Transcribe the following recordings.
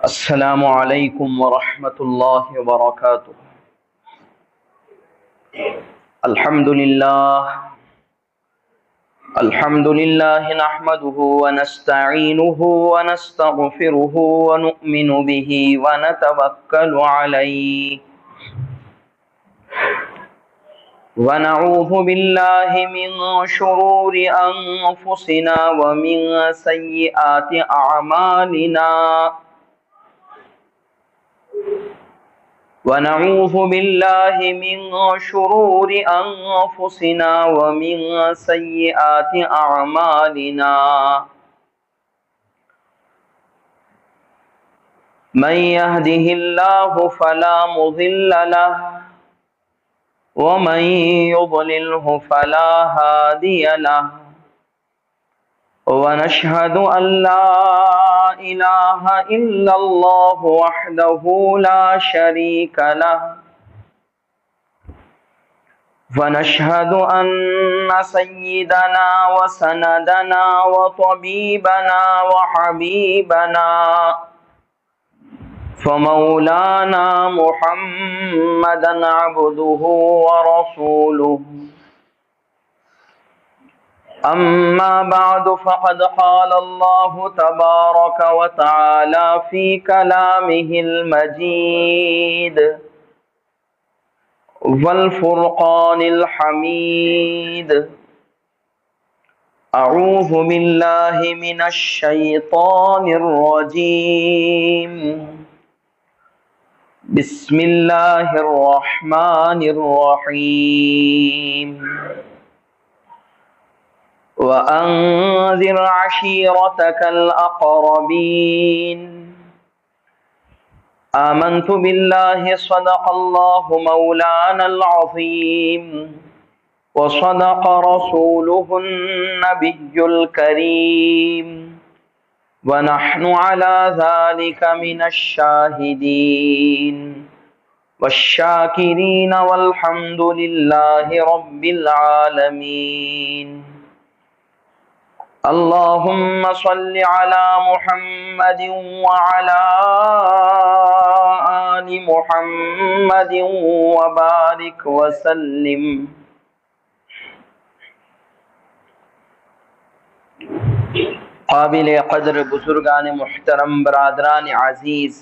السلام علیکم ورحمۃ اللہ وبرکاتہ۔ الحمد للہ نحمده ونستعینه ونستغفره ونؤمن به ونتوکل علیہ ونعوذ باللہ من شرور انفسنا ومن سیئات اعمالنا ونعوذ باللہ من شرور انفسنا ومن سیئات اعمالنا من يهده اللہ فلا مضل له ومن يضلله فلا هادي له ونشهد أن لا إله إلا الله وحده لا شريك له ونشهد أن سيدنا وسندنا وطبيبنا وحبيبنا فمولانا محمدا عبده ورسوله أما بعد فقد قال الله تبارك وتعالى في كلامه المجيد والفرقان الحميد أعوذ بالله من الشيطان الرجيم بسم الله الرحمن الرحيم وأنذر عشيرتك الأقربين آمنت بالله صدق الله مولانا العظيم وصدق رسوله النبي الكريم ونحن على ذلك من الشاهدين والشاكرين والحمد لله رب العالمين اللهم صل على محمد وعلى آل محمد وبارك وسلم۔ قابل قدر بزرگان محترم، برادران عزیز،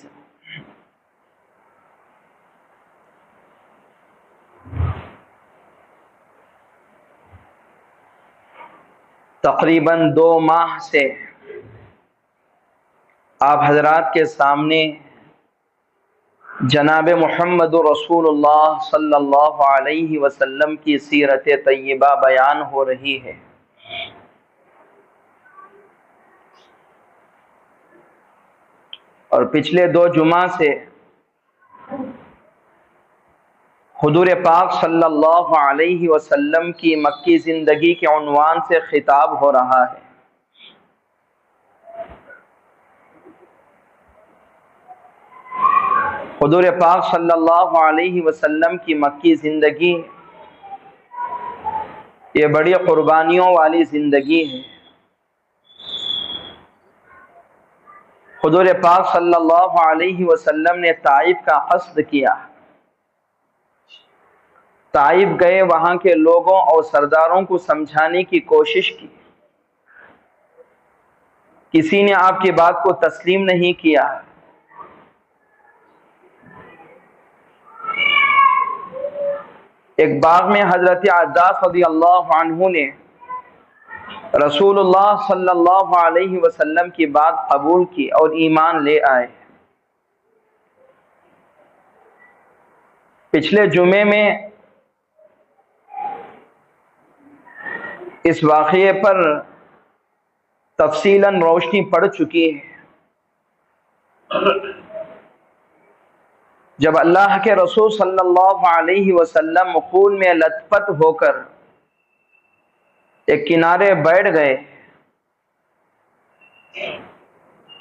تقریباً 2 ماہ سے آپ حضرات کے سامنے جناب محمد رسول اللہ صلی اللہ علیہ وسلم کی سیرت طیبہ بیان ہو رہی ہے۔ اور پچھلے 2 جمعہ سے حضور پاک صلی اللہ علیہ وسلم کی مکی زندگی کے عنوان سے خطاب ہو رہا ہے۔ حضور پاک صلی اللہ علیہ وسلم کی مکی زندگی یہ بڑی قربانیوں والی زندگی ہے۔ حضور پاک صلی اللہ علیہ وسلم نے طائف کا قصد کیا، طائف گئے، وہاں کے لوگوں اور سرداروں کو سمجھانے کی کوشش کی، کسی نے آپ کی بات کو تسلیم نہیں کیا۔ ایک باغ میں حضرت عباس رضی اللہ عنہ نے رسول اللہ صلی اللہ علیہ وسلم کی بات قبول کی اور ایمان لے آئے۔ پچھلے جمعے میں اس واقعے پر تفصیلاً روشنی پڑ چکی ہے۔ جب اللہ کے رسول صلی اللہ علیہ وسلم خون میں لت پت ہو کر ایک کنارے بیٹھ گئے،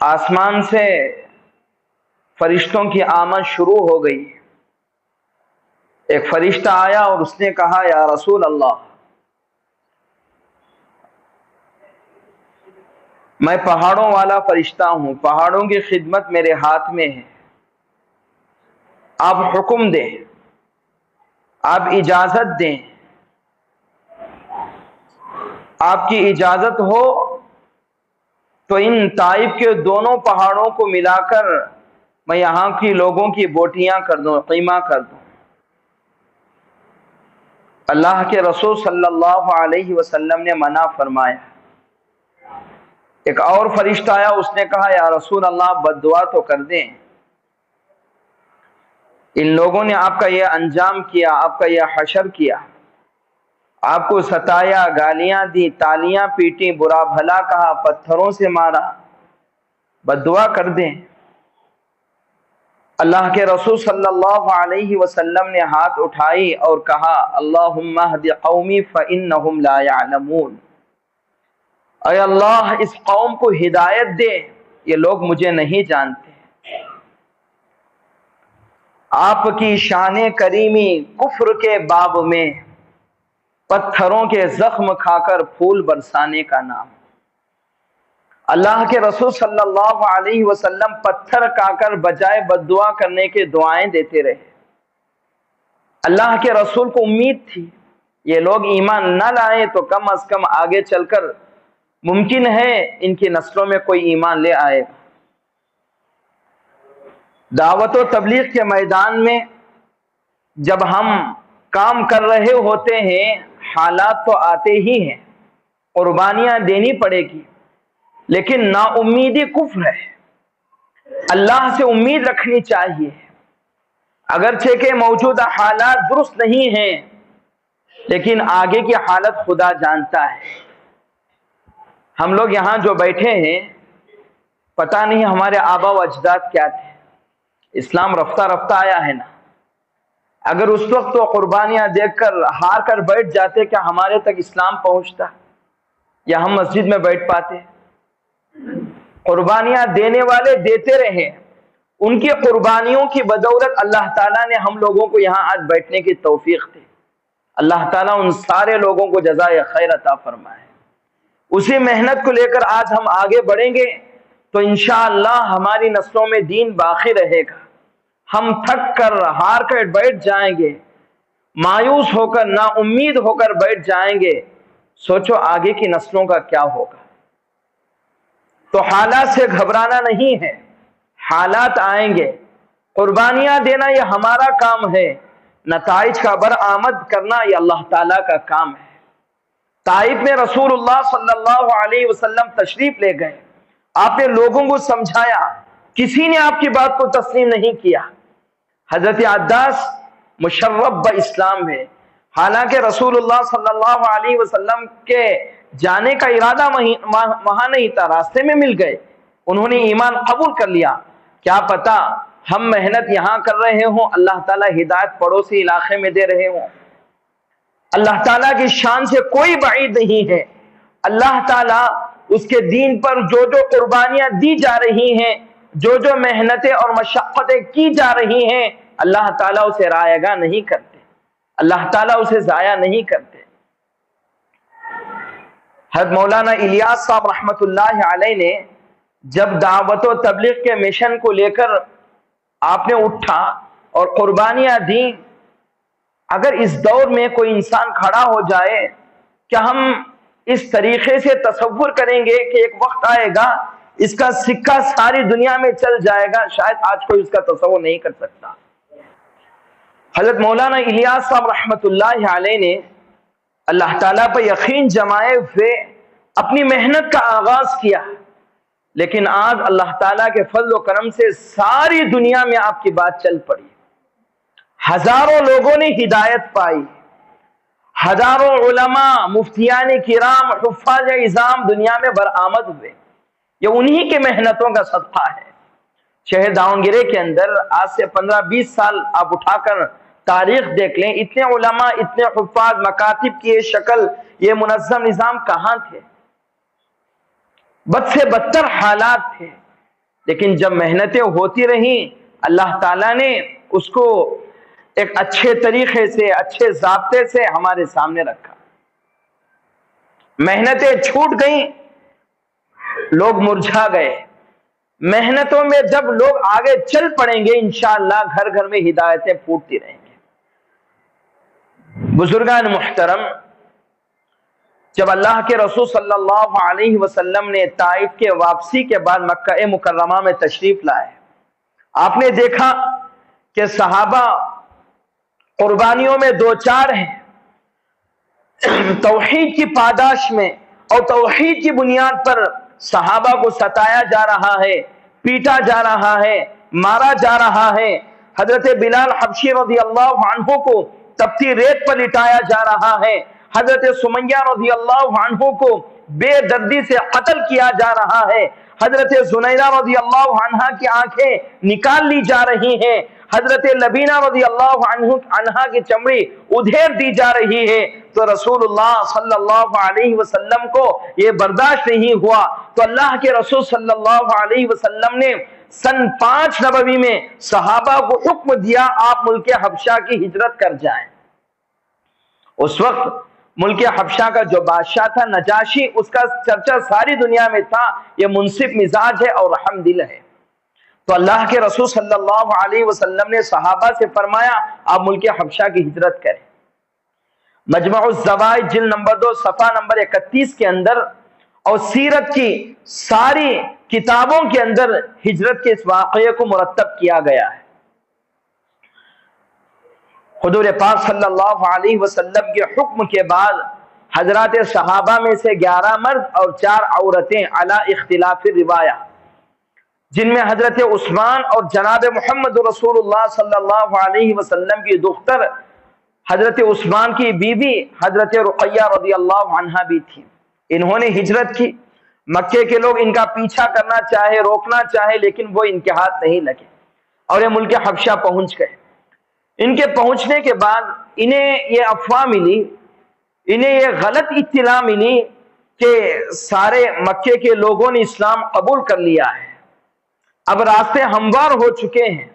آسمان سے فرشتوں کی آمد شروع ہو گئی۔ ایک فرشتہ آیا اور اس نے کہا، یا رسول اللہ، میں پہاڑوں والا فرشتہ ہوں، پہاڑوں کی خدمت میرے ہاتھ میں ہے، آپ حکم دیں، آپ اجازت دیں، آپ کی اجازت ہو تو ان طائف کے دونوں پہاڑوں کو ملا کر میں یہاں کی لوگوں کی بوٹیاں کر دوں، قیمہ کر دوں۔ اللہ کے رسول صلی اللہ علیہ وسلم نے منع فرمایا۔ ایک اور فرشتہ آیا، اس نے کہا یا رسول اللہ بد دعا تو کر دیں، ان لوگوں نے آپ کا یہ انجام کیا، آپ کا یہ حشر کیا، آپ کو ستایا، گالیاں دی، تالیاں پیٹی، برا بھلا کہا، پتھروں سے مارا، بد دعا کر دیں۔ اللہ کے رسول صلی اللہ علیہ وسلم نے ہاتھ اٹھائی اور کہا اللہم اہد قومی فإنہم لا يعلمون، اے اللہ اس قوم کو ہدایت دے، یہ لوگ مجھے نہیں جانتے۔ آپ کی شان کریمی کفر کے باب میں پتھروں کے زخم کھا کر پھول برسانے کا نام۔ اللہ کے رسول صلی اللہ علیہ وسلم پتھر کھا کر بجائے بد دعا کرنے کے دعائیں دیتے رہے۔ اللہ کے رسول کو امید تھی یہ لوگ ایمان نہ لائیں تو کم از کم آگے چل کر ممکن ہے ان کی نسلوں میں کوئی ایمان لے آئے گا۔ دعوت و تبلیغ کے میدان میں جب ہم کام کر رہے ہوتے ہیں حالات تو آتے ہی ہیں، قربانیاں دینی پڑے گی، لیکن نا امیدی کفر ہے۔ اللہ سے امید رکھنی چاہیے، اگرچہ کہ موجودہ حالات درست نہیں ہیں لیکن آگے کی حالت خدا جانتا ہے۔ ہم لوگ یہاں جو بیٹھے ہیں پتہ نہیں ہمارے آبا و اجداد کیا تھے، اسلام رفتہ رفتہ آیا ہے نا۔ اگر اس وقت تو قربانیاں دیکھ کر ہار کر بیٹھ جاتے کیا ہمارے تک اسلام پہنچتا یا ہم مسجد میں بیٹھ پاتے؟ قربانیاں دینے والے دیتے رہے، ان کی قربانیوں کی بدولت اللہ تعالیٰ نے ہم لوگوں کو یہاں آج بیٹھنے کی توفیق دی۔ اللہ تعالیٰ ان سارے لوگوں کو جزائے خیر عطا فرمائے۔ اسی محنت کو لے کر آج ہم آگے بڑھیں گے تو انشاءاللہ ہماری نسلوں میں دین باقی رہے گا۔ ہم تھک کر ہار کر بیٹھ جائیں گے، مایوس ہو کر نا امید ہو کر بیٹھ جائیں گے، سوچو آگے کی نسلوں کا کیا ہوگا۔ تو حالات سے گھبرانا نہیں ہے، حالات آئیں گے، قربانیاں دینا یہ ہمارا کام ہے، نتائج کا برآمد کرنا یہ اللہ تعالیٰ کا کام ہے۔ طائف میں رسول اللہ صلی اللہ علیہ وسلم تشریف لے گئے، آپ نے لوگوں کو سمجھایا، کسی نے آپ کی بات کو تسلیم نہیں کیا۔ حضرت عداس مشرف اسلام ہے، حالانکہ رسول اللہ صلی اللہ علیہ وسلم کے جانے کا ارادہ وہاں نہیں تھا، راستے میں مل گئے، انہوں نے ایمان قبول کر لیا۔ کیا پتا ہم محنت یہاں کر رہے ہوں، اللہ تعالیٰ ہدایت پڑوسی علاقے میں دے رہے ہوں۔ اللہ تعالیٰ کی شان سے کوئی بعید نہیں ہے۔ اللہ تعالیٰ اس کے دین پر جو جو قربانیاں دی جا رہی ہیں، جو جو محنتیں اور مشقتیں کی جا رہی ہیں، اللہ تعالیٰ اسے رائے گاہ نہیں کرتے، اللہ تعالیٰ اسے ضائع نہیں کرتے۔ حضرت مولانا الیاس صاحب رحمت اللہ علیہ نے جب دعوت و تبلیغ کے مشن کو لے کر آپ نے اٹھا اور قربانیاں دیں، اگر اس دور میں کوئی انسان کھڑا ہو جائے، کیا ہم اس طریقے سے تصور کریں گے کہ ایک وقت آئے گا اس کا سکہ ساری دنیا میں چل جائے گا؟ شاید آج کوئی اس کا تصور نہیں کر سکتا۔ حضرت مولانا الیاس صاحب رحمت اللہ علیہ نے اللہ تعالیٰ پر یقین جمائے ہوئے اپنی محنت کا آغاز کیا، لیکن آج اللہ تعالیٰ کے فضل و کرم سے ساری دنیا میں آپ کی بات چل پڑی، ہزاروں لوگوں نے ہدایت پائی، ہزاروں علماء، مفتیان کرام، حفاظ اعظام دنیا میں برآمد ہوئے۔ یہ انہی کے محنتوں کا صدقہ ہے۔ شہر داونگرے کے اندر آج سے 15-20 سال آپ اٹھا کر تاریخ دیکھ لیں، اتنے علماء، اتنے حفاظ، مکاتب کی یہ شکل، یہ منظم نظام کہاں تھے؟ بد سے بدتر حالات تھے، لیکن جب محنتیں ہوتی رہیں اللہ تعالیٰ نے اس کو ایک اچھے طریقے سے، اچھے ضابطے سے ہمارے سامنے رکھا۔ محنتیں چھوٹ گئیں، لوگ مرجھا گئے. محنتوں میں جب لوگ آگے چل پڑیں گے انشاءاللہ گھر گھر میں ہدایتیں پھوٹتی رہیں گے. بزرگان محترم، جب اللہ کے رسول صلی اللہ علیہ وسلم نے طائف کے واپسی کے بعد مکہ مکرمہ میں تشریف لائے، آپ نے دیکھا کہ صحابہ قربانیوں میں دو چار ہیں. توحید کی پاداش میں اور توحید کی بنیاد پر صحابہ کو ستایا جا رہا ہے، پیٹا جا رہا ہے، مارا جا رہا ہے. حضرت بلال حبشی رضی اللہ عنہ کو تپتی ریت پر لٹایا جا رہا ہے. حضرت سمیہ رضی اللہ عنہ کو بے دردی سے قتل کیا جا رہا ہے. حضرت زنیرہ رضی اللہ عنہ کی آنکھیں نکال لی جا رہی ہیں. حضرت لبینہ رضی اللہ عنہ کی چمڑی ادھیر دی جا رہی ہے. تو رسول اللہ صلی اللہ علیہ وسلم کو یہ برداشت نہیں ہوا، تو اللہ کے رسول صلی اللہ علیہ وسلم نے سن 5 نبوی میں صحابہ کو حکم دیا آپ ملک حبشہ کی ہجرت کر جائیں. اس وقت ملک حبشہ کا جو بادشاہ تھا نجاشی، اس کا چرچا ساری دنیا میں تھا، یہ منصف مزاج ہے اور رحم دل ہے. تو اللہ کے رسول صلی اللہ علیہ وسلم نے صحابہ سے فرمایا آپ ملک حبشہ کی ہجرت کریں. مجمع الزوائد جلد نمبر 2 صفحہ نمبر 31 کے اندر اور سیرت کی ساری کتابوں کے اندر ہجرت کے اس واقعے کو مرتب کیا گیا ہے. حضور پاک صلی اللہ علیہ وسلم کے حکم کے بعد حضرات صحابہ میں سے 11 مرد اور 4 عورتیں علی اختلاف روایہ، جن میں حضرت عثمان اور جناب محمد رسول اللہ صلی اللہ علیہ وسلم کی دختر حضرت عثمان کی بیوی حضرت رقیہ رضی اللہ عنہا بھی تھی. انہوں نے ہجرت کی. مکے کے لوگ ان کا پیچھا کرنا چاہے، روکنا چاہے، لیکن وہ ان کے ہاتھ نہیں لگے اور یہ ملک حبشہ پہنچ گئے. ان کے پہنچنے کے بعد انہیں یہ افواہ ملی، انہیں یہ غلط اطلاع ملی کہ سارے مکے کے لوگوں نے اسلام قبول کر لیا ہے، اب راستے ہموار ہو چکے ہیں.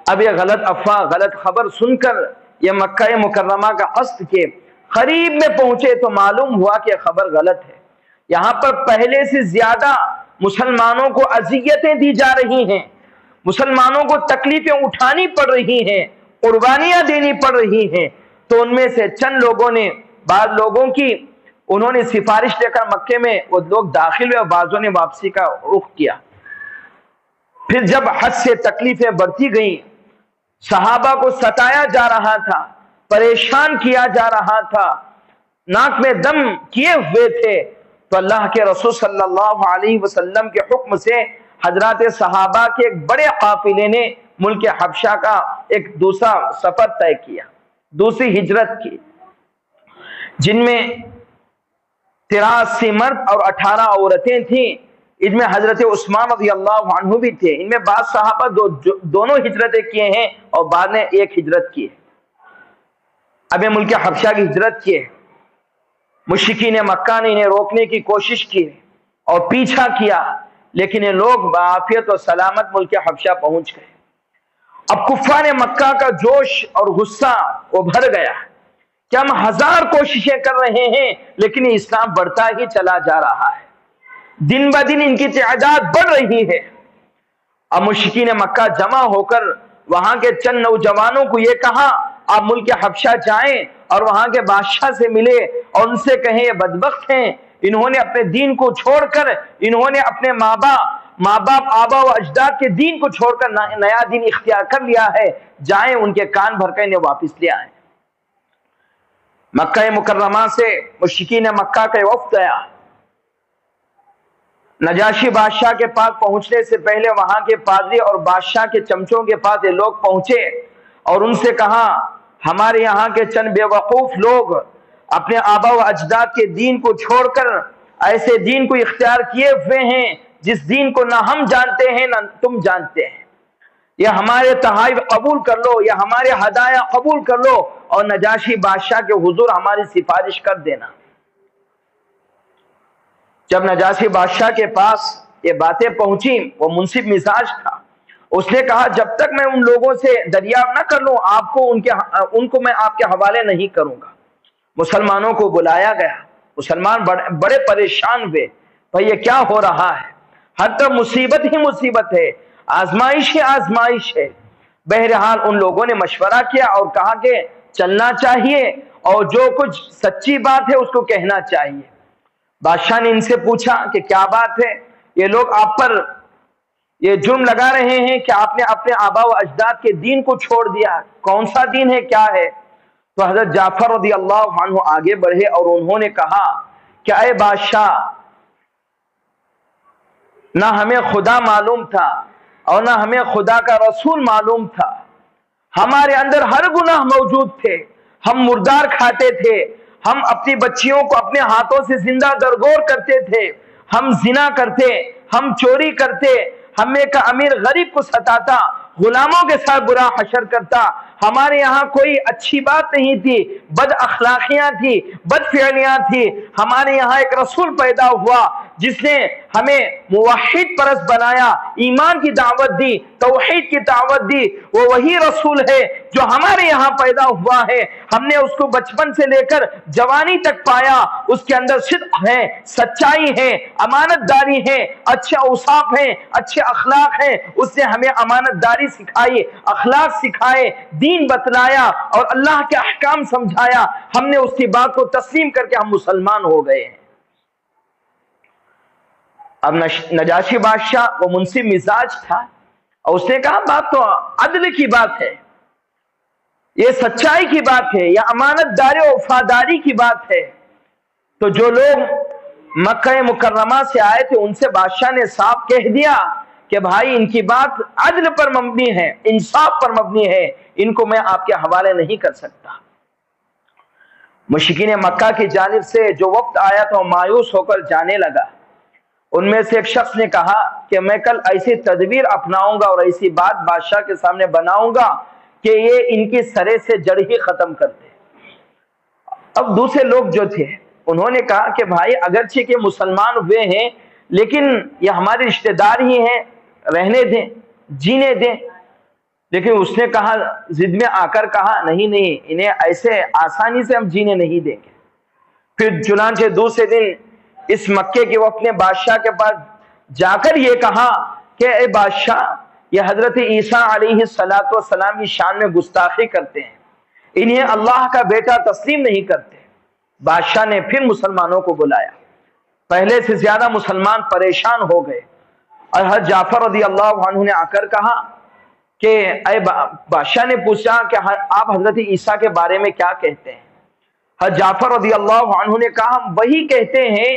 اب یہ غلط افواہ، غلط خبر سن کر یہ مکہ مکرمہ کا قصد کے قریب میں پہنچے تو معلوم ہوا کہ خبر غلط ہے. یہاں پر پہلے سے زیادہ مسلمانوں کو اذیتیں دی جا رہی ہیں، مسلمانوں کو تکلیفیں اٹھانی پڑ رہی ہیں، قربانیاں دینی پڑ رہی ہیں. تو ان میں سے چند لوگوں نے، بعض لوگوں کی انہوں نے سفارش لے کر مکے میں وہ لوگ داخل ہوئے اور بعضوں نے واپسی کا رخ کیا. پھر جب حد سے تکلیفیں بڑھتی گئیں، صحابہ کو ستایا جا رہا تھا، پریشان کیا جا رہا تھا، ناک میں دم کیے ہوئے تھے، تو اللہ کے رسول صلی اللہ علیہ وسلم کے حکم سے حضرات صحابہ کے ایک بڑے قافلے نے ملک حبشہ کا ایک دوسرا سفر طے کیا، دوسری ہجرت کی، جن میں 83 مرد اور 18 عورتیں تھیں. ان میں حضرت عثمان رضی اللہ عنہ بھی تھے. ان میں بعض صحابہ دونوں ہجرتیں کیے ہیں اور بعد نے ایک ہجرت کی ہے. اب یہ ملک حبشہ کی ہجرت کی ہے. مشرکین مکہ نے انہیں روکنے کی کوشش کی اور پیچھا کیا، لیکن یہ لوگ بعافیت اور سلامت ملک حبشہ پہنچ گئے. اب کفار مکہ کا جوش اور غصہ ابھر گیا کہ ہم 1000 کوششیں کر رہے ہیں لیکن اسلام بڑھتا ہی چلا جا رہا ہے، دن بہ دن ان کی تعداد بڑھ رہی ہے. اب مشرکین مکہ جمع ہو کر وہاں کے چند نوجوانوں کو یہ کہا آپ ملک حبشہ جائیں اور وہاں کے بادشاہ سے ملے اور ان سے کہیں یہ بدبخت ہیں، انہوں نے اپنے دین کو چھوڑ کر، انہوں نے اپنے ماں باپ آبا و اجداد کے دین کو چھوڑ کر نیا دین اختیار کر لیا ہے، جائیں ان کے کان بھر کر انہیں واپس لے آئیں. مکہ مکرمہ سے مشرکین مکہ کا وفد آیا. نجاشی بادشاہ کے پاس پہنچنے سے پہلے وہاں کے پادری اور بادشاہ کے چمچوں کے پاس یہ لوگ پہنچے اور ان سے کہا ہمارے یہاں کے چند بے وقوف لوگ اپنے آبا و اجداد کے دین کو چھوڑ کر ایسے دین کو اختیار کیے ہوئے ہیں جس دین کو نہ ہم جانتے ہیں نہ تم جانتے ہیں. یہ ہمارے تحائف قبول کر لو، یا ہمارے ہدایہ قبول کر لو اور نجاشی بادشاہ کے حضور ہماری سفارش کر دینا. جب نجاشی بادشاہ کے پاس یہ باتیں پہنچی، وہ منصف مزاج تھا. اس نے کہا جب تک میں ان لوگوں سے دریافت نہ کر لوں آپ کو ان کو میں آپ کے حوالے نہیں کروں گا. مسلمانوں کو بلایا گیا. مسلمان بڑے پریشان ہوئے، بھئی یہ کیا ہو رہا ہے؟ ہر طرف مصیبت ہی مصیبت ہے، آزمائش ہی آزمائش ہے۔ بہرحال ان لوگوں نے مشورہ کیا اور کہا کہ چلنا چاہیے اور جو کچھ سچی بات ہے اس کو کہنا چاہیے۔ بادشاہ نے ان سے پوچھا کہ کیا بات ہے؟ یہ لوگ آپ پر یہ جرم لگا رہے ہیں کہ آپ نے اپنے آبا و اجداد کے دین کو چھوڑ دیا، کون سا دین ہے، کیا ہے؟ تو حضرت جعفر رضی اللہ عنہ آگے بڑھے اور انہوں نے کہا کہ اے بادشاہ، نہ ہمیں خدا معلوم تھا اور نہ ہمیں خدا کا رسول معلوم تھا، ہمارے اندر ہر گناہ موجود تھے، ہم مردار کھاتے تھے، ہم اپنی بچیوں کو اپنے ہاتھوں سے زندہ درگور کرتے تھے، ہم زنا کرتے، ہم چوری کرتے، ہمیں کا امیر غریب کو ستاتا، غلاموں کے ساتھ برا حشر کرتا، ہمارے یہاں کوئی اچھی بات نہیں تھی، بد اخلاقیاں تھی، بد فعلیاں تھی۔ ہمارے یہاں ایک رسول پیدا ہوا جس نے ہمیں موحد پرست بنایا، ایمان کی دعوت دی، توحید کی دعوت دی، وہ وہی رسول ہے جو ہمارے یہاں پیدا ہوا ہے۔ ہم نے اس کو بچپن سے لے کر جوانی تک پایا، اس کے اندر صدق ہے، سچائی ہے، امانت داری ہے، اچھے اوصاف ہیں، اچھے اخلاق ہیں۔ اس نے ہمیں امانت داری سکھائی، اخلاق سکھائے، دین بتلایا اور اللہ کے احکام سمجھایا۔ ہم نے اس کی بات کو تسلیم کر کے ہم مسلمان ہو گئے ہیں۔ اب نجاشی بادشاہ وہ منصف مزاج تھا اور اس نے کہا بات تو عدل کی بات ہے، یہ سچائی کی بات ہے، یہ امانت داری اور وفاداری کی بات ہے۔ تو جو لوگ مکہ مکرمہ سے آئے تھے ان سے بادشاہ نے صاف کہہ دیا کہ بھائی ان کی بات عدل پر مبنی ہے، انصاف پر مبنی ہے، ان کو میں آپ کے حوالے نہیں کر سکتا۔ مشرکین مکہ کی جانب سے جو وفد آیا تھا وہ مایوس ہو کر جانے لگا۔ ان میں سے ایک شخص نے کہا کہ میں کل ایسی تدبیر اپناؤں گا اور ایسی بات بادشاہ کے سامنے بناؤں گا کہ یہ ان کی سرے سے جڑ ہی ختم کر دے۔ اب دوسرے لوگ جو تھے انہوں نے کہا کہ بھائی اگرچہ کہ مسلمان ہوئے ہیں لیکن یہ ہمارے رشتہ دار ہی ہیں، رہنے دیں، جینے دیں۔ لیکن اس نے کہا، ضد میں آ کر کہا نہیں، انہیں ایسے آسانی سے ہم جینے نہیں دیں گے۔ پھر چنانچہ دوسرے دن اس مکے کے وفد نے بادشاہ کے پاس جا کر یہ کہا کہ اے بادشاہ، یہ حضرت عیسیٰ علیہ السلام کی شان میں گستاخی کرتے ہیں، انہیں اللہ کا بیٹا تسلیم نہیں کرتے۔ بادشاہ نے پھر مسلمانوں کو بلایا، پہلے سے زیادہ مسلمان پریشان ہو گئے اور حضرت جعفر رضی اللہ عنہ نے آ کر کہا کہ اے بادشاہ نے پوچھا کہ آپ حضرت عیسیٰ کے بارے میں کیا کہتے ہیں؟ حضرت جعفر رضی اللہ عنہ نے کہا ہم وہی کہتے ہیں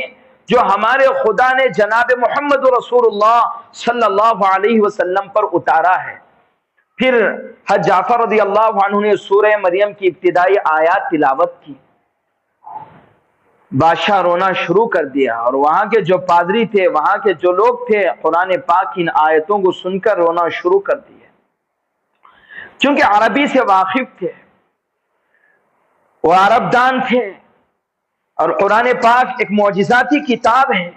جو ہمارے خدا نے جناب محمد رسول اللہ صلی اللہ علیہ وسلم پر اتارا ہے۔ پھر حضرت جعفر رضی اللہ عنہ نے سورہ مریم کی ابتدائی آیات تلاوت کی۔ بادشاہ رونا شروع کر دیا اور وہاں کے جو پادری تھے، وہاں کے جو لوگ تھے، قرآن پاک کی ان آیتوں کو سن کر رونا شروع کر دیا، کیونکہ عربی سے واقف تھے، وہ عرب دان تھے اور قرآن پاک ایک معجزاتی کتاب ہے۔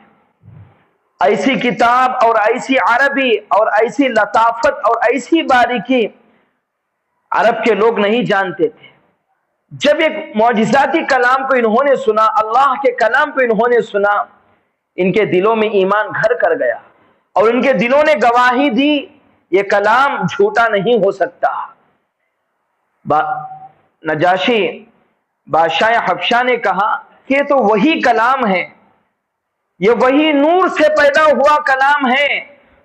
ایسی کتاب اور ایسی عربی اور ایسی لطافت اور ایسی باریکی عرب کے لوگ نہیں جانتے تھے۔ جب ایک معجزاتی کلام کو انہوں نے سنا، اللہ کے کلام کو انہوں نے سنا، ان کے دلوں میں ایمان گھر کر گیا اور ان کے دلوں نے گواہی دی یہ کلام جھوٹا نہیں ہو سکتا۔ نجاشی بادشاہ حبشہ نے کہا کہ یہ تو وہی کلام ہے، یہ وہی نور سے پیدا ہوا کلام ہے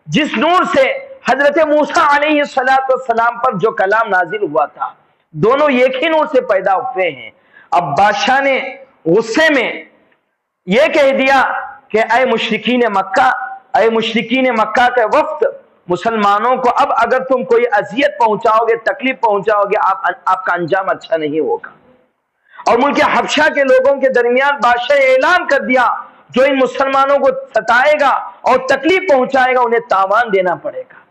جس نور سے حضرت موسیٰ علیہ السلام پر جو کلام نازل ہوا تھا، دونوں ایک ہی نور سے پیدا ہوئے ہیں۔ اب بادشاہ نے غصے میں یہ کہہ دیا کہ اے مشرکین مکہ، اے مشرکین مکہ کے وفد، مسلمانوں کو اب اگر تم کوئی اذیت پہنچاؤ گے، تکلیف پہنچاؤ گے، آپ کا انجام اچھا نہیں ہوگا۔ اور ملک حبشہ کے لوگوں کے درمیان بادشاہ اعلان کر دیا جو ان مسلمانوں کو ستائے گا اور تکلیف پہنچائے گا انہیں تاوان دینا پڑے گا۔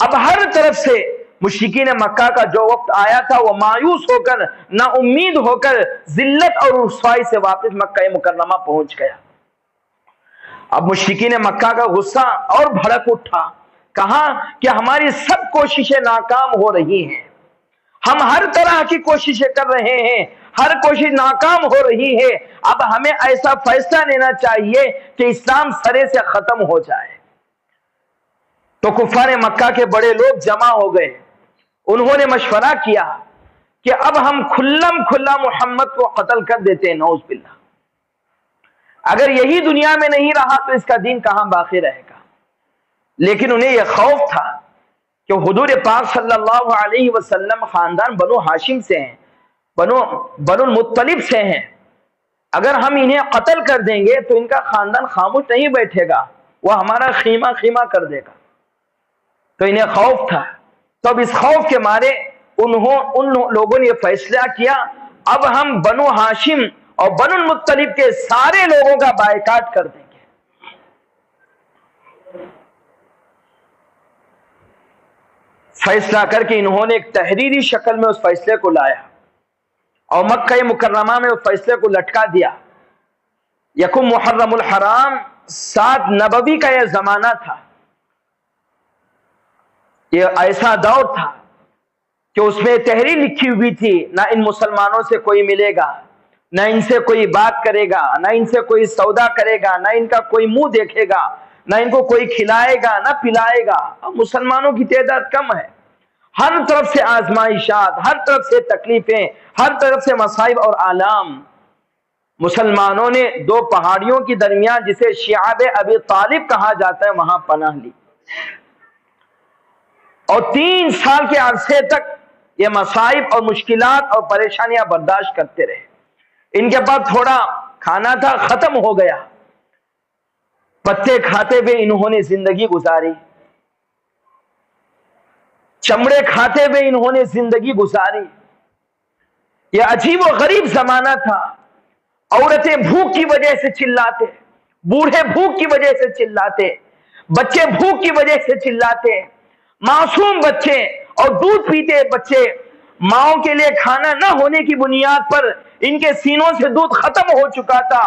اب ہر طرف سے مشرکین مکہ کا جو وقت آیا تھا وہ مایوس ہو کر، نا امید ہو کر، ذلت اور رسوائی سے واپس مکہ مکرمہ پہنچ گیا۔ اب مشرکین مکہ کا غصہ اور بھڑک اٹھا، کہا کہ ہماری سب کوششیں ناکام ہو رہی ہیں، ہم ہر طرح کی کوششیں کر رہے ہیں، ہر کوشش ناکام ہو رہی ہے. اب ہمیں ایسا فیصلہ لینا چاہیے کہ اسلام سرے سے ختم ہو جائے. تو کفار مکہ کے بڑے لوگ جمع ہو گئے. انہوں نے مشورہ کیا کہ اب ہم کھلم کھلا محمد کو قتل کر دیتے ہیں. نعوذ باللہ. اگر یہی دنیا میں نہیں رہا تو اس کا دین کہاں باقی رہے گا. لیکن انہیں یہ خوف تھا کہ حضور پاک صلی اللہ علیہ وسلم خاندان بنو ہاشم سے ہیں, بنو المطلب سے ہیں. اگر ہم انہیں قتل کر دیں گے تو ان کا خاندان خاموش نہیں بیٹھے گا, وہ ہمارا خیمہ خیمہ کر دے گا. تو انہیں خوف تھا. تو اب اس خوف کے مارے ان لوگوں نے یہ فیصلہ کیا, اب ہم بنو ہاشم اور بنو المطلب کے سارے لوگوں کا بائیکاٹ کر دیں گے. فیصلہ کر کے انہوں نے ایک تحریری شکل میں اس فیصلے کو لایا اور مکہ مکرمہ میں اس فیصلے کو لٹکا دیا. یکم محرم الحرام 7 نبوی کا یہ زمانہ تھا. یہ ایسا دور تھا کہ اس میں تحریر لکھی ہوئی تھی, نہ ان مسلمانوں سے کوئی ملے گا, نہ ان سے کوئی بات کرے گا, نہ ان سے کوئی سودا کرے گا, نہ ان کا کوئی منہ دیکھے گا, نہ ان کو کوئی کھلائے گا نہ پلائے گا. مسلمانوں کی تعداد کم ہے, ہر طرف سے آزمائشات, ہر طرف سے تکلیفیں, ہر طرف سے مصائب اور آلام. مسلمانوں نے 2 پہاڑیوں کے درمیان جسے شعاب ابی طالب کہا جاتا ہے وہاں پناہ لی اور 3 سال کے عرصے تک یہ مصائب اور مشکلات اور پریشانیاں برداشت کرتے رہے. ان کے پاس تھوڑا کھانا تھا, ختم ہو گیا. پتے کھاتے ہوئے انہوں نے زندگی گزاری, چمڑے کھاتے ہوئے انہوں نے زندگی گزاری. یہ عجیب و غریب زمانہ تھا. عورتیں بھوک کی وجہ سے چلاتے, بوڑھے بھوک کی وجہ سے چلاتے, بچے بھوک کی وجہ سے چلاتے, معصوم بچے اور دودھ پیتے بچے. ماؤں کے لیے کھانا نہ ہونے کی بنیاد پر ان کے سینوں سے دودھ ختم ہو چکا تھا.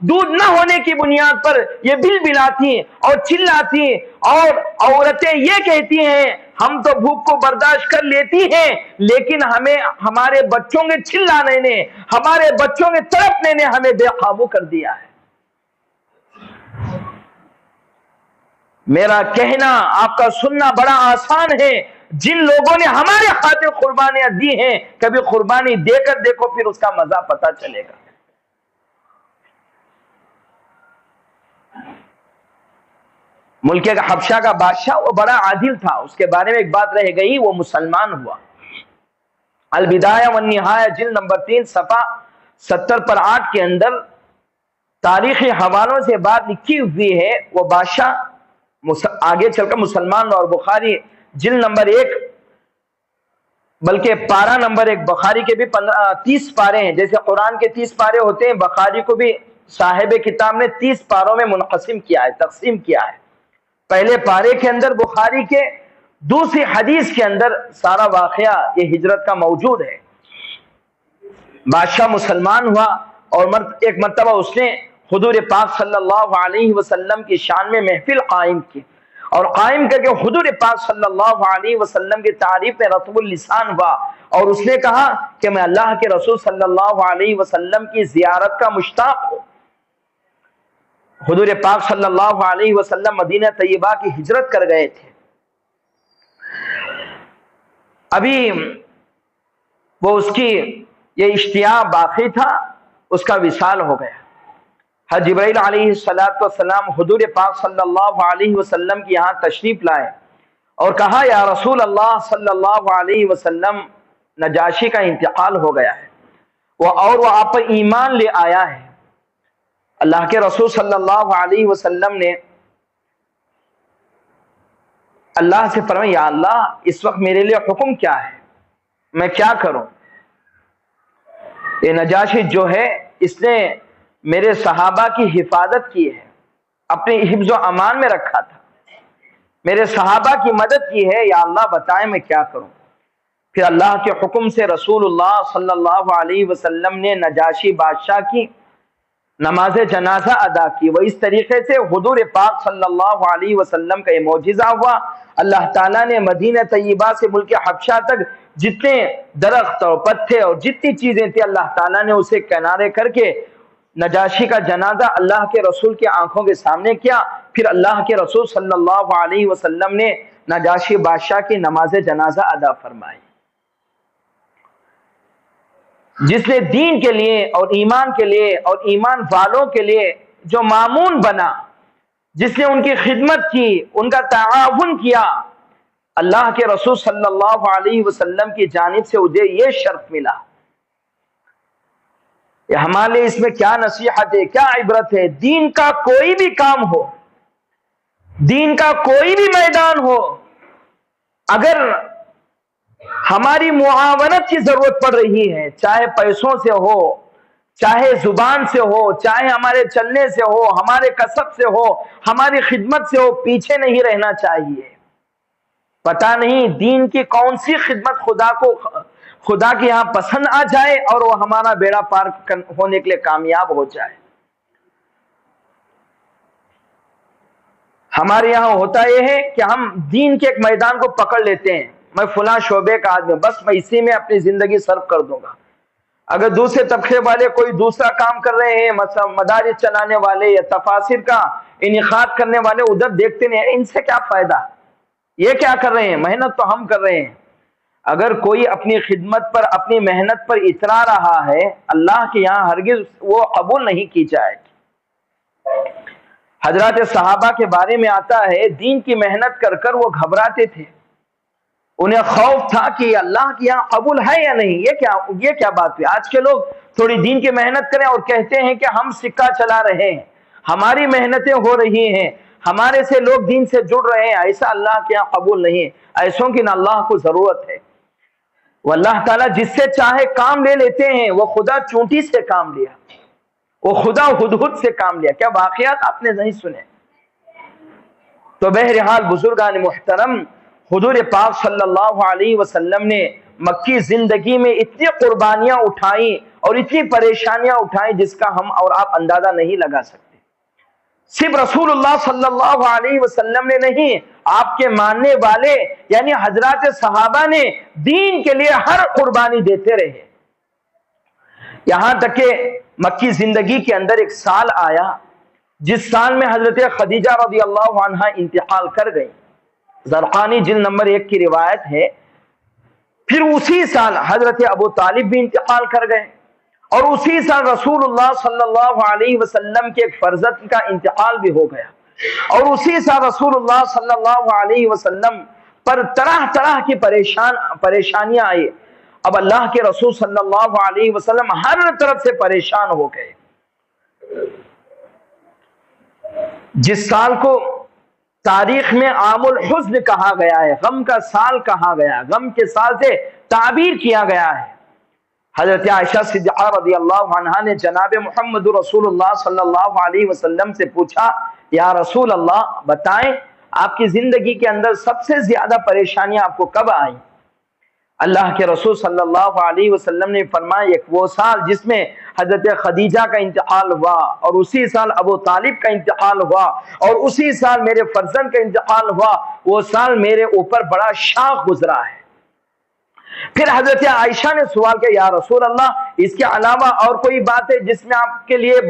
دودھ نہ ہونے کی بنیاد پر یہ بل بلاتی اور چلاتی, اور عورتیں یہ کہتی ہیں ہم تو بھوک کو برداشت کر لیتی ہیں لیکن ہمیں ہمارے بچوں کے چلانے نے, ہمارے بچوں کے تڑپنے نے ہمیں بے قابو کر دیا ہے. میرا کہنا آپ کا سننا بڑا آسان ہے. جن لوگوں نے ہمارے خاطر قربانیاں دی ہیں, کبھی قربانی دے کر دیکھو, پھر اس کا مزہ پتا چلے گا. ملک حبشہ کا بادشاہ وہ بڑا عادل تھا. اس کے بارے میں ایک بات رہ گئی, وہ مسلمان ہوا. البدایہ والنہایہ جلد نمبر 3 صفحہ 70 پر 8 کے اندر تاریخی حوالوں سے بات لکھی ہوئی ہے. وہ بادشاہ آگے چل کر مسلمان. اور بخاری جلد نمبر 1 بلکہ پارہ نمبر 1, بخاری کے بھی 30 پارے ہیں. جیسے قرآن کے 30 پارے ہوتے ہیں, بخاری کو بھی صاحب کتاب نے 30 پاروں میں منقسم کیا ہے, تقسیم کیا ہے. پہلے پارے کے اندر بخاری کے دوسری حدیث کے اندر سارا واقعہ یہ ہجرت کا موجود ہے. بادشاہ مسلمان ہوا اور ایک مرتبہ اس نے حضور پاک صلی اللہ علیہ وسلم کی شان میں محفل قائم کی, اور قائم کر کے حضور پاک صلی اللہ علیہ وسلم کی تعریف میں رطب اللسان ہوا, اور اس نے کہا کہ میں اللہ کے رسول صلی اللہ علیہ وسلم کی زیارت کا مشتاق ہوں. حضور پاک صلی اللہ علیہ وسلم مدینہ طیبہ کی ہجرت کر گئے تھے. ابھی وہ اس کی یہ اشتیاق باقی تھا, اس کا وصال ہو گیا. حضرت جبرائیل علیہ السلام حضور پاک صلی اللہ علیہ وسلم کی یہاں تشریف لائے اور کہا یا رسول اللہ صلی اللہ علیہ وسلم, نجاشی کا انتقال ہو گیا ہے وہ آپ پر ایمان لے آیا ہے. اللہ کے رسول صلی اللہ علیہ وسلم نے اللہ سے فرمایا یا اللہ اس وقت میرے لیے حکم کیا ہے, میں کیا کروں؟ یہ نجاشی جو ہے اس نے میرے صحابہ کی حفاظت کی ہے, اپنی حفظ و امان میں رکھا تھا, میرے صحابہ کی مدد کی ہے, یا اللہ بتائیں میں کیا کروں؟ پھر اللہ کے حکم سے رسول اللہ صلی اللہ علیہ وسلم نے نجاشی بادشاہ کی نماز جنازہ ادا کی. وہ اس طریقے سے حضور پاک صلی اللہ علیہ وسلم کا یہ معجزہ ہوا. اللہ تعالیٰ نے مدینہ طیبہ سے ملک حبشہ تک جتنے درخت اور پتے اور جتنی چیزیں تھیں اللہ تعالیٰ نے اسے کنارے کر کے نجاشی کا جنازہ اللہ کے رسول کی آنکھوں کے سامنے کیا. پھر اللہ کے رسول صلی اللہ علیہ وسلم نے نجاشی بادشاہ کی نماز جنازہ ادا فرمائی. جس نے دین کے لیے اور ایمان کے لیے اور ایمان والوں کے لیے جو معمون بنا، جس نے ان کی خدمت کی، ان کا تعاون کیا، اللہ کے رسول صلی اللہ علیہ وسلم کی جانب سے مجھے یہ شرف ملا. یہ ہمارے لیے اس میں کیا نصیحت ہے، کیا عبرت ہے. دین کا کوئی بھی کام ہو، دین کا کوئی بھی میدان ہو، اگر ہماری معاونت کی ضرورت پڑ رہی ہے، چاہے پیسوں سے ہو، چاہے زبان سے ہو، چاہے ہمارے چلنے سے ہو، ہمارے کسب سے ہو، ہماری خدمت سے ہو، پیچھے نہیں رہنا چاہیے. پتہ نہیں دین کی کون سی خدمت خدا کے یہاں پسند آ جائے اور وہ ہمارا بیڑا پار ہونے کے لیے کامیاب ہو جائے. ہمارے یہاں ہوتا یہ ہے کہ ہم دین کے ایک میدان کو پکڑ لیتے ہیں، میں فلاں شعبے کا آدمی، بس میں اسی میں اپنی زندگی صرف کر دوں گا. اگر دوسرے طبقے والے کوئی دوسرا کام کر رہے ہیں، مثلا مدارس چلانے والے یا تفاسیر کا انعقاد کرنے والے، ادھر دیکھتے نہیں، ان سے کیا فائدہ، یہ کیا کر رہے ہیں، محنت تو ہم کر رہے ہیں. اگر کوئی اپنی خدمت پر اپنی محنت پر اترا رہا ہے، اللہ کے یہاں ہرگز وہ قبول نہیں کی جائے گی. حضرات صحابہ کے بارے میں آتا ہے دین کی محنت کر کر وہ گھبراتے تھے، انہیں خوف تھا کہ اللہ کے یہاں قبول ہے یا نہیں. یہ کیا بات ہے. آج کے لوگ تھوڑی دین کی محنت کریں اور کہتے ہیں کہ ہم سکہ چلا رہے ہیں، ہماری محنتیں ہو رہی ہیں، ہمارے سے لوگ دین سے جڑ رہے ہیں. ایسا اللہ کے یہاں قبول نہیں ہے. ایسوں کی نہ اللہ کو ضرورت ہے. وہ اللہ تعالیٰ جس سے چاہے کام لے لیتے ہیں. وہ خدا چونٹی سے کام لیا، وہ خدا ہدہد سے کام لیا. کیا واقعات آپ نے نہیں سنے. تو بہرحال بزرگان محترم، حضور پاک صلی اللہ علیہ وسلم نے مکی زندگی میں اتنی قربانیاں اٹھائیں اور اتنی پریشانیاں اٹھائیں جس کا ہم اور آپ اندازہ نہیں لگا سکتے. صرف رسول اللہ صلی اللہ علیہ وسلم نے نہیں، آپ کے ماننے والے یعنی حضرات صحابہ نے دین کے لیے ہر قربانی دیتے رہے. یہاں تک کہ مکی زندگی کے اندر ایک سال آیا جس سال میں حضرت خدیجہ رضی اللہ عنہا انتقال کر گئی. زرقانی جلد نمبر 1 کی روایت ہے. پھر اسی سال حضرت ابو طالب بھی انتقال کر گئے، اور اسی سال رسول اللہ صلی اللہ علیہ وسلم کے ایک فرزند کا انتقال بھی ہو گیا، اور اسی سال رسول اللہ صلی اللہ علیہ وسلم پر طرح طرح کی پریشانیاں آئی. اب اللہ کے رسول صلی اللہ علیہ وسلم ہر طرف سے پریشان ہو گئے. جس سال کو تاریخ میں عام الحزن کہا گیا ہے، غم کا سال کہا گیا، غم کے سال سے تعبیر کیا گیا ہے، حضرت عائشہ صدیقہ رضی اللہ عنہا نے جناب محمد رسول اللہ صلی اللہ علیہ وسلم سے پوچھا، یا رسول اللہ بتائیں آپ کی زندگی کے اندر سب سے زیادہ پریشانیاں آپ کو کب آئیں؟ اللہ کے رسول صلی اللہ علیہ وسلم نے فرمایا ایک وہ سال جس میں حضرت خدیجہ کا انتقال ہوا، اور اسی سال ابو طالب کا انتقال ہوا، اور اسی سال میرے فرزند کا انتقال ہوا، وہ سال میرے اوپر بڑا شاق گزرا ہے. پھر حضرت عائشہ نے سوال کیا، یا رسول اللہ اس کے علاوہ اور کوئی بات ہے جس میں آپ کے لیے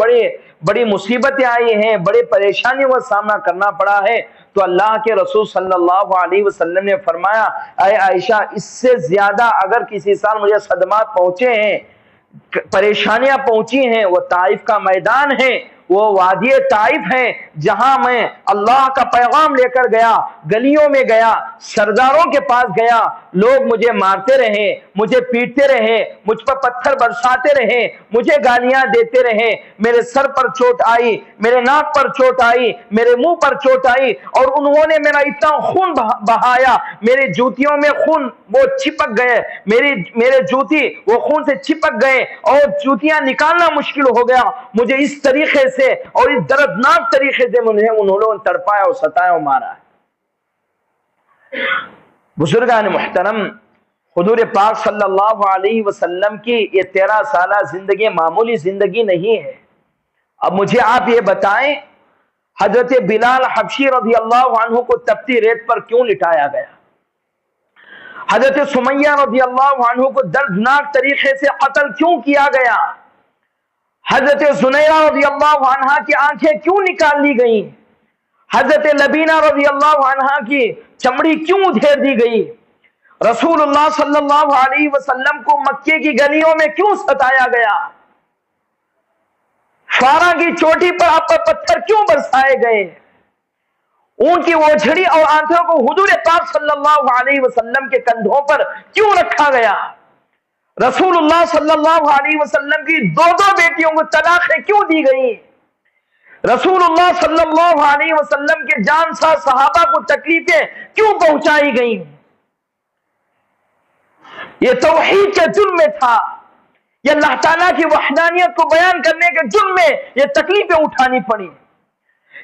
بڑی مصیبتیں آئی ہیں، بڑی پریشانیوں کا سامنا کرنا پڑا ہے؟ تو اللہ کے رسول صلی اللہ علیہ وسلم نے فرمایا، اے عائشہ اس سے زیادہ اگر کسی سال مجھے صدمات پہنچے ہیں، پریشانیاں پہنچی ہیں، وہ طائف کا میدان ہے، وہ وادی طائف ہے جہاں میں اللہ کا پیغام لے کر گیا، گلیوں میں گیا، سرداروں کے پاس گیا، لوگ مجھے مارتے رہے، مجھے پیٹتے رہے، مجھ پر پتھر برساتے رہے، مجھے گالیاں دیتے رہے، میرے سر پر چوٹ آئی، میرے ناک پر چوٹ آئی، میرے منہ پر چوٹ آئی، اور انہوں نے میرا اتنا خون بہایا، میری جوتیوں میں خون وہ چپک گئے، میرے جوتی وہ خون سے چپک گئے اور جوتیاں نکالنا مشکل ہو گیا. مجھے اس طریقے سے اور اس دردناک طریقے سے انہوں نے تڑپایا اور ستایا اور مارا. بزرگان محترم، حضور پاک صلی اللہ علیہ وسلم کی یہ 13 سالہ زندگی معمولی زندگی نہیں ہے. اب مجھے آپ یہ بتائیں حضرت بلال حبشی رضی اللہ عنہ کو تپتی ریت پر کیوں لٹایا گیا؟ حضرت سمیہ رضی اللہ عنہ کو دردناک طریقے سے قتل کیوں کیا گیا؟ حضرت زنیرہ رضی اللہ عنہ کی آنکھیں کیوں نکال لی گئیں؟ حضرت لبینہ رضی اللہ عنہ کی چمڑی کیوں ادھیر دی گئی؟ رسول اللہ صلی اللہ علیہ وسلم کو مکے کی گلیوں میں کیوں ستایا گیا؟ فارا کی چوٹی پر آپ پر پتھر کیوں برسائے گئے؟ اون کی اوجھڑی اور آنکھوں کو حضور پاک صلی اللہ علیہ وسلم کے کندھوں پر کیوں رکھا گیا؟ رسول اللہ صلی اللہ علیہ وسلم کی دو بیٹیوں کو طلاقیں کیوں دی گئی؟ رسول اللہ صلی اللہ علیہ وسلم کے جانساز صحابہ کو تکلیفیں کیوں پہنچائی گئیں؟ یہ توحید کے جرم میں تھا، یہ اللہ تعالیٰ کی وحدانیت کو بیان کرنے کے جرم میں یہ تکلیفیں اٹھانی پڑی،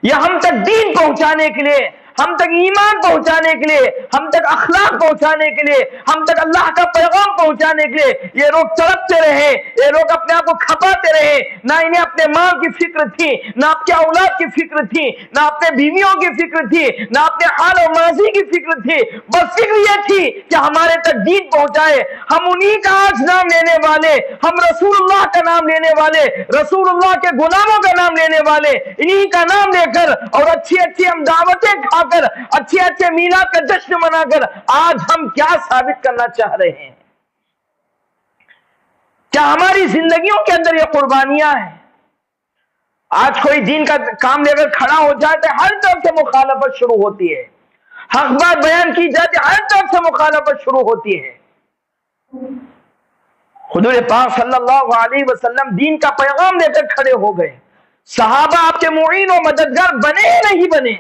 یہ ہم تک دین پہنچانے کے لیے، ہم تک ایمان پہنچانے کے لیے، ہم تک اخلاق پہنچانے کے لیے، ہم تک اللہ کا پیغام پہنچانے کے لیے یہ لوگ تڑپتے رہے، یہ لوگ اپنے آپ کو کھپاتے رہے، نہ انہیں اپنے ماں کی فکر تھی، نہ اپنے اولاد کی فکر تھی، نہ اپنے بیویوں کی فکر تھی، نہ اپنے حال و ماضی کی فکر تھی، بس فکر یہ تھی کہ ہمارے تک دین پہنچائے۔ ہم انہی کا آج نام لینے والے، ہم رسول اللہ کا نام لینے والے، رسول اللہ کے غلاموں کا نام لینے والے، انہی کا نام لے کر اور اچھی اچھی ہم دعوتیں کھا کر، اچھے اچھے میلاد کا جشن منا کر آج ہم کیا ثابت کرنا چاہ رہے ہیں؟ کیا ہماری زندگیوں کے اندر یہ قربانیاں ہیں؟ آج کوئی دین کا کام لے کر کھڑا ہو جاتا ہے، ہر طرف سے مخالفت شروع ہوتی ہے، حق بات بیان کی جاتی ہے، ہر طرف سے مخالفت شروع ہوتی ہے۔ حضور پاک صلی اللہ علیہ وسلم دین کا پیغام لے کر کھڑے ہو گئے، صحابہ آپ کے معین و مددگار بنے ہی نہیں بنے،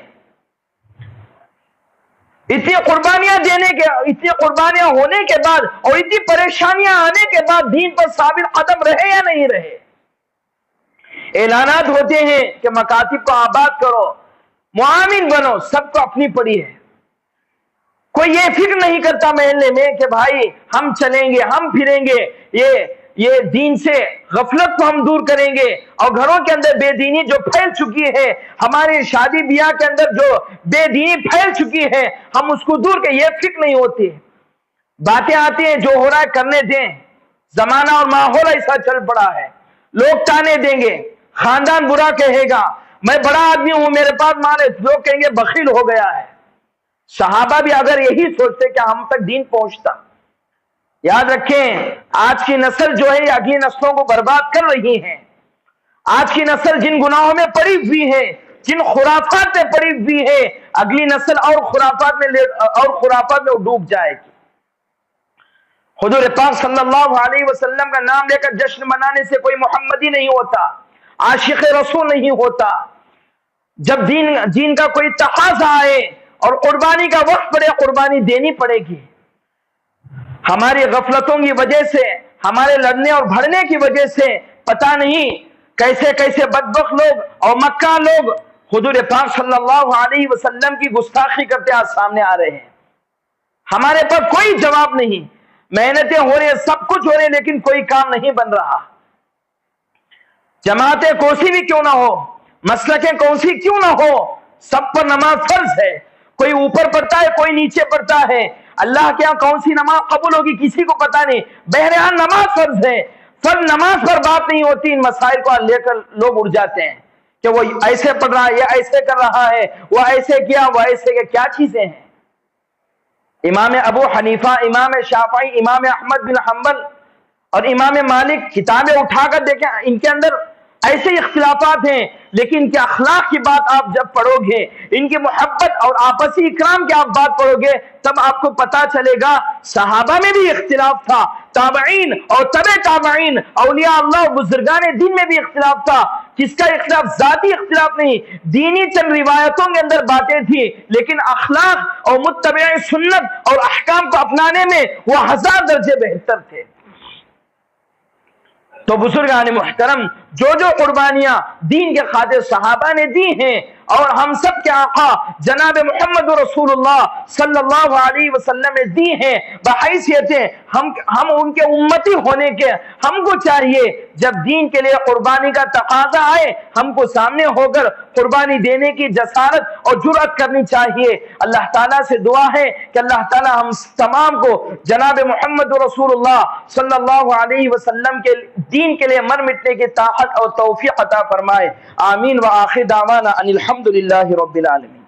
اتنی قربانیاں دینے کے، اتنی قربانیاں ہونے کے بعد اور اتنی پریشانیاں آنے کے بعد دین پر ثابت قدم رہے یا نہیں رہے؟ اعلانات ہوتے ہیں کہ مکاتب کو آباد کرو، معاون بنو، سب کو اپنی پڑی ہے، کوئی یہ فکر نہیں کرتا محلے میں کہ بھائی ہم چلیں گے، ہم پھریں گے، یہ دین سے غفلت کو ہم دور کریں گے، اور گھروں کے اندر بے دینی جو پھیل چکی ہے، ہماری شادی بیاہ کے اندر جو بے دینی پھیل چکی ہے، ہم اس کو دور کریں، یہ فکر نہیں ہوتی۔ باتیں آتی ہیں جو ہو رہا ہے کرنے دیں، زمانہ اور ماحول ایسا چل پڑا ہے، لوگ تانے دیں گے، خاندان برا کہے گا، میں بڑا آدمی ہوں میرے پاس مال ہے، لوگ کہیں گے بخیل ہو گیا ہے۔ صحابہ بھی اگر یہی سوچتے کہ ہم تک دین پہنچتا۔ یاد رکھیں آج کی نسل جو ہے یہ اگلی نسلوں کو برباد کر رہی ہے، آج کی نسل جن گناہوں میں پڑی ہوئی ہے، جن خرافات میں پڑی ہوئی ہے، اگلی نسل اور خرافات میں ڈوب جائے گی۔ حضور پاک صلی اللہ علیہ وسلم کا نام لے کر جشن منانے سے کوئی محمدی نہیں ہوتا، عاشق رسول نہیں ہوتا۔ جب دین کا کوئی تقاضا آئے اور قربانی کا وقت پڑے، قربانی دینی پڑے گی۔ ہماری غفلتوں کی وجہ سے، ہمارے لڑنے اور بھڑنے کی وجہ سے پتہ نہیں کیسے کیسے بدبخت لوگ اور مکہ لوگ حضور پاک صلی اللہ علیہ وسلم کی گستاخی کرتے آج سامنے آ رہے ہیں۔ ہمارے پر کوئی جواب نہیں، محنتیں ہو رہی ہیں، سب کچھ ہو رہے ہیں، لیکن کوئی کام نہیں بن رہا۔ جماعتیں کوسی بھی کیوں نہ ہو، مسلکیں کوسی کیوں نہ ہو، سب پر نماز فرض ہے، کوئی اوپر پڑھتا ہے کوئی نیچے پڑھتا ہے، اللہ کے ہاں کون سی نماز قبول ہوگی کسی کو پتہ نہیں، بہرحال نماز فرض ہے۔ فرض نماز پر بات نہیں ہوتی، ان مسائل کو لے کر لوگ اڑ جاتے ہیں کہ وہ ایسے پڑھ رہا ہے، یہ ایسے کر رہا ہے، وہ ایسے کیا، وہ ایسے کیا۔ کیا چیزیں ہیں؟ امام ابو حنیفہ، امام شافعی، امام احمد بن حنبل اور امام مالک کتابیں اٹھا کر دیکھیں، ان کے اندر ایسے اختلافات ہیں، لیکن ان کے اخلاق کی بات آپ جب پڑھو گے، ان کی محبت اور آپسی اکرام کی آپ بات پڑھو گے، تب آپ کو پتا چلے گا صحابہ میں بھی اختلاف تھا، تابعین اور تبع تابعین، اولیاء اللہ اور بزرگان دین میں بھی اختلاف تھا۔ کس کا اختلاف؟ ذاتی اختلاف نہیں، دینی چند روایتوں کے اندر باتیں تھی، لیکن اخلاق اور متبع سنت اور احکام کو اپنانے میں وہ 1000 درجے بہتر تھے۔ تو بزرگان محترم، جو قربانیاں دین کے خاطر صحابہ نے دی ہیں اور ہم سب کے آقا جناب محمد رسول اللہ صلی اللہ علیہ وسلم نے دی ہیں بحیثیت ہم ان کے امتی ہونے کے، ہم کو چاہیے جب دین کے لیے قربانی کا تقاضا آئے ہم کو سامنے ہو کر قربانی دینے کی جسارت اور جرأت کرنی چاہیے۔ اللہ تعالیٰ سے دعا ہے کہ اللہ تعالیٰ ہم تمام کو جناب محمد رسول اللہ صلی اللہ علیہ وسلم کے دین کے لیے مر مٹنے کی طاقت اور توفیق عطا فرمائے۔ آمین۔ وآخر دعوانا ان الحمد للہ رب العالمین۔